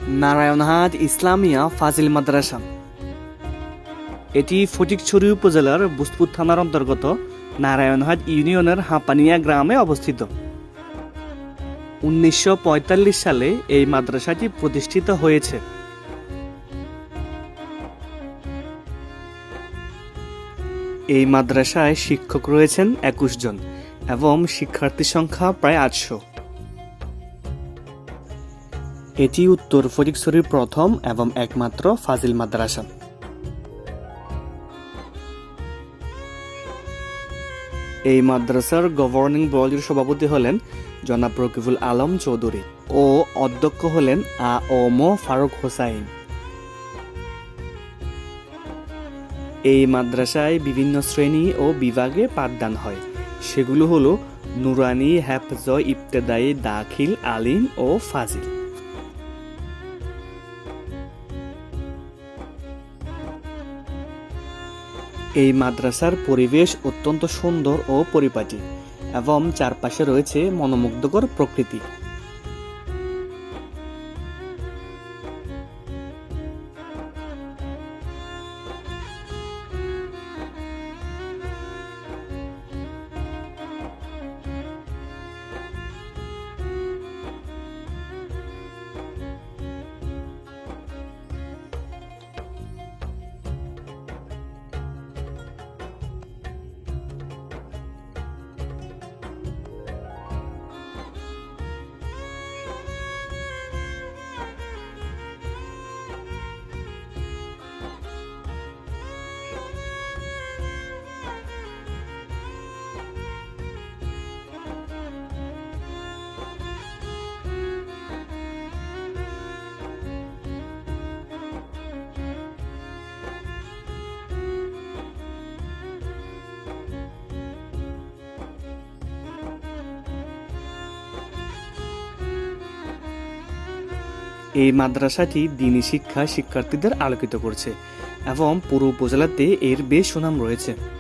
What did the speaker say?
নারায়ণহাট ইসলামিয়া ফাজিল মাদ্রাসা। এটি ফটিকছড়ি উপজেলার বুসপুর থানার অন্তর্গত নারায়ণহাট ইউনিয়নের হাঁপানিয়া গ্রামে অবস্থিত। 1945 সালে এই মাদ্রাসাটি প্রতিষ্ঠিত হয়েছে। এই মাদ্রাসায় শিক্ষক রয়েছেন 21 জন এবং শিক্ষার্থীর সংখ্যা প্রায় 800। এটি উত্তর ফটিকছড়ির প্রথম এবং একমাত্র ফাজিল মাদ্রাসা। এই মাদ্রাসার গভর্নিং বডির সভাপতি হলেন জনাব রকিবুল আলম চৌধুরী ও অধ্যক্ষ হলেন আ.ম ফারুক হোসাইন। এই মাদ্রাসায় বিভিন্ন শ্রেণী ও বিভাগে পাঠদান হয়, সেগুলো হলো নুরানি, হেফজ, ইবতেদায়ী, দাখিল, আলিম ও ফাজিল। এই মাদ্রাসার পরিবেশ অত্যন্ত সুন্দর ও পরিপাটি এবং চারপাশে রয়েছে মনোমুগ্ধকর প্রকৃতি। এই মাদ্রাসাটি দ্বীনি শিক্ষা শিক্ষার্থীদের আলোকিত করছে এবং পুরো উপজেলাতে এর বেশ সুনাম রয়েছে।